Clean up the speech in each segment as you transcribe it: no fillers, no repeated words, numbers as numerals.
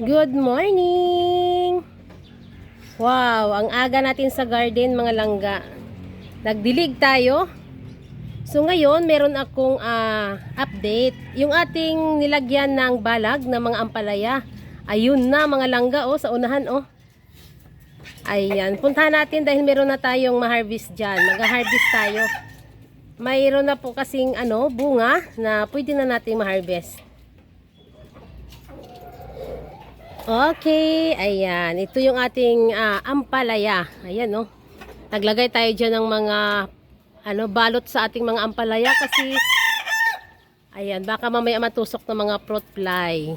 Good morning! Wow, ang aga natin sa garden mga langga. Nagdilig tayo. So ngayon, meron akong update. Yung ating nilagyan ng balag na mga ampalaya. Ayun na mga langga sa unahan Ayan, puntahan natin dahil meron na tayong ma-harvest dyan. Mag-harvest tayo. Mayroon na po kasing bunga na pwede na natin ma-harvest. Okay, ayan. Ito yung ating ampalaya. Ayan, naglagay tayo dyan ng mga balot sa ating mga ampalaya kasi ayan, baka mamaya matusok ng mga fruit fly.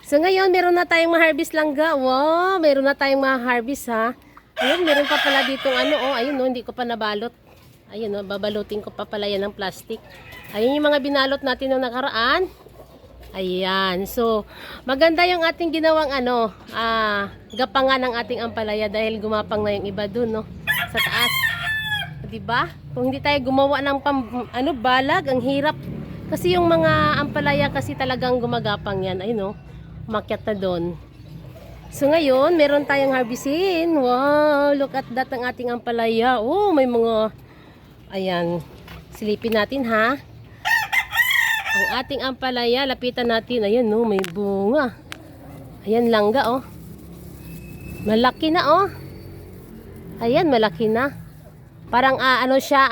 So ngayon, meron na tayong ma-harvest langga. Wow, meron na tayong ma-harvest ha. Ayun, meron pa pala ditong ayun hindi ko pa nabalot. Ayun babalutin ko pa pala yan ng plastic. Ayun yung mga binalot natin noong nakaraan. Ayan, so maganda yung ating ginawang gapangan ng ating ampalaya dahil gumapang na yung iba dun sa taas. 'Di ba? Kung hindi tayo gumawa ng balag, ang hirap. Kasi yung mga ampalaya kasi talagang gumagapang yan. Ayun umakyat na doon. So ngayon, meron tayong harvestin. Wow, look at that ang ating ampalaya. Oh, may mga ayan. Silipin natin ha. Ang ating ampalaya, lapitan natin. Ayan may bunga. Ayan langga Malaki na Ayan, malaki na. Parang siya,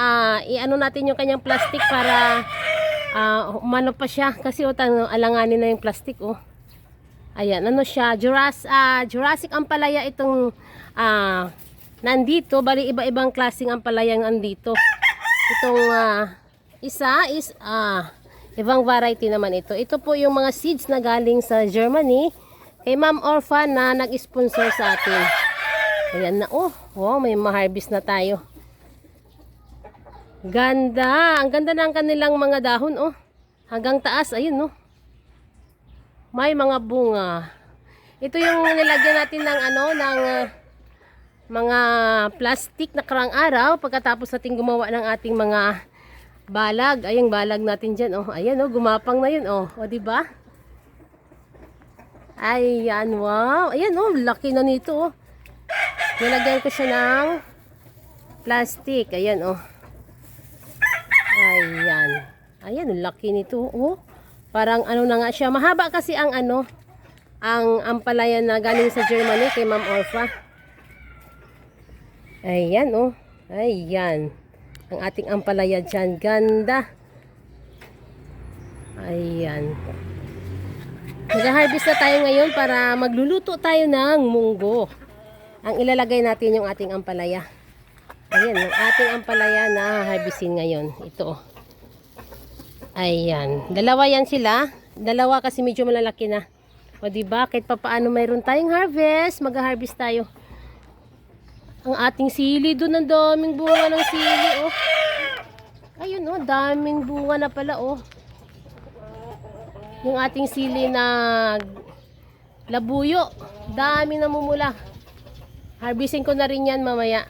natin yung kanyang plastic para umano pa siya. Kasi alanganin na yung plastic Ayan, siya, Jurassic ampalaya itong nandito. Bali iba-ibang klaseng ampalaya nandito. Itong isa is ibang variety naman ito. Ito po yung mga seeds na galing sa Germany kay Ma'am Orphan na nag-sponsor sa atin. Ayan na wow, may ma-harvest na tayo. Ganda, ang ganda ng kanilang mga dahon hanggang taas, ayun may mga bunga. Ito yung nilagyan natin ng ng mga plastic na karang araw pagkatapos natin gumawa ng ating mga balag. Ayun, balag natin dyan ayan gumapang na yun diba? Ayan, wow. Ayan laki na nito nilagyan ko siya ng plastic. Ayan ayan, laki nito parang na nga siya. Mahaba kasi ang ampalaya na galing sa Germany kay Ma'am Orpha. Ayan ayan ang ating ampalaya dyan. Ganda. Ayan. Mag-harvest na tayo ngayon para magluluto tayo ng munggo. Ang ilalagay natin yung ating ampalaya. Ayan, yung ating ampalaya na harvestin ngayon. Ito Ayan. Dalawa yan sila. Dalawa kasi medyo malalaki na. Diba? Kahit papaano mayroon tayong harvest, mag-harvest tayo. Ang ating sili doon, ang daming bunga ng sili Ayun daming bunga na pala Yung ating sili na labuyo, dami namumula. Harvestin ko na rin yan mamaya.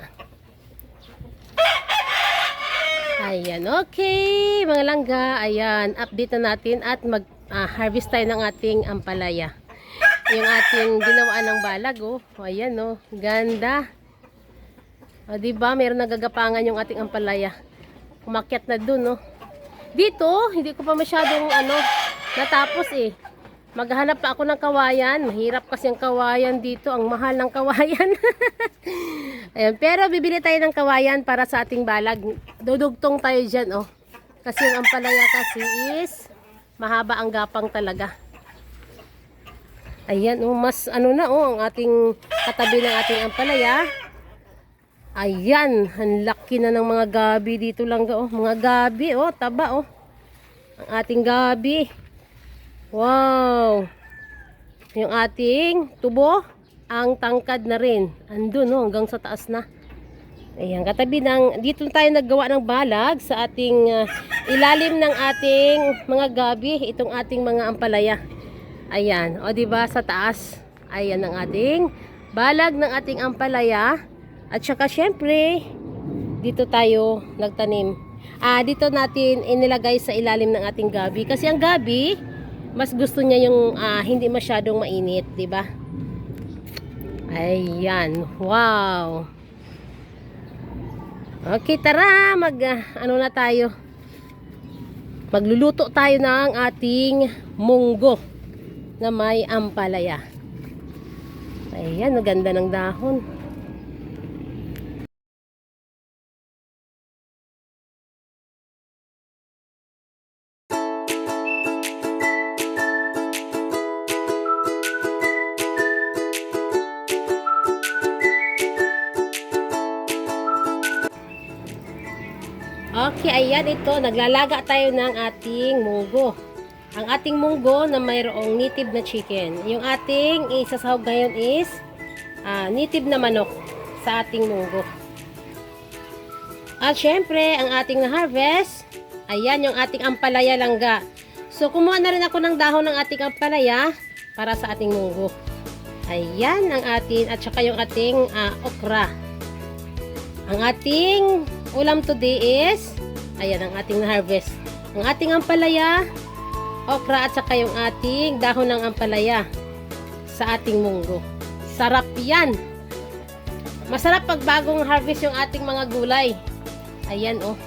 Ayan, okay mga langga. Ayan, update na natin at mag-harvest tayo ng ating ampalaya. Yung ating ginawa ng balag ayan ganda. Diba, meron nagagapangan yung ating ampalaya. Umakyat na dun Dito, hindi ko pa masyadong natapos Maghanap pa ako ng kawayan. Mahirap kasi ang kawayan dito. Ang mahal ng kawayan. Ayan, pero bibili tayo ng kawayan para sa ating balag. Dudugtong tayo dyan Kasi yung ampalaya kasi is mahaba ang gapang talaga. Ayan mas ang ating katabi ng ating ampalaya. Ayan, ang laki na ng mga gabi dito langga mga gabi taba ang ating gabi. Wow. Yung ating tubo, ang tangkad na rin. Andun hanggang sa taas na. Ayan, katabi dito tayo naggawa ng balag sa ating ilalim ng ating mga gabi, itong ating mga ampalaya. Ayan, diba sa taas. Ayan ang ating balag ng ating ampalaya. At saka syempre, dito tayo nagtanim. Dito natin inilagay sa ilalim ng ating gabi. Kasi ang gabi, mas gusto niya yung hindi masyadong mainit, 'di ba? Ayan, wow. Okay, tara, ano na tayo. Magluluto tayo ng ating munggo na may ampalaya. Ayan, ang ganda ng dahon. Okay, ayan ito. Naglalaga tayo ng ating munggo. Ang ating munggo na mayroong native na chicken. Yung ating isasahog ngayon is native na manok sa ating munggo. At syempre, ang ating na-harvest, ayan yung ating ampalaya langga. So, kumuha na rin ako ng dahon ng ating ampalaya para sa ating munggo. Ayan ang ating, at saka yung ating okra. Ang ating ulam today is, ayan ang ating na-harvest. Ang ating ampalaya, okra at saka yung ating dahon ng ampalaya sa ating munggo. Sarap yan. Masarap pag bagong harvest yung ating mga gulay. Ayan oh.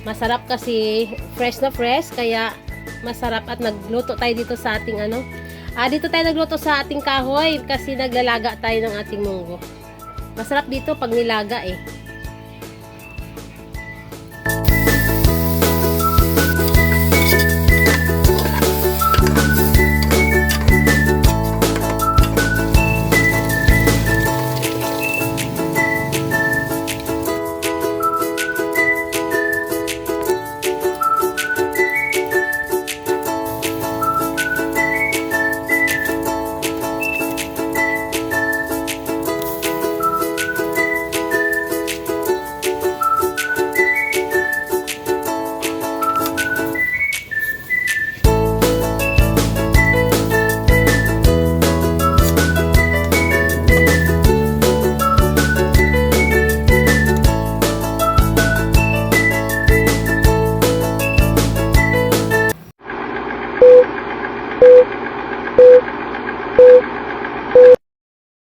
Masarap kasi fresh na fresh, kaya masarap at nagluto tayo dito sa ating dito tayo nagluto sa ating kahoy kasi naglalaga tayo ng ating munggo. Masarap dito pag nilaga eh.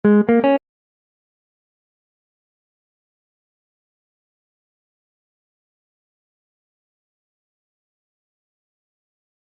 Thank you.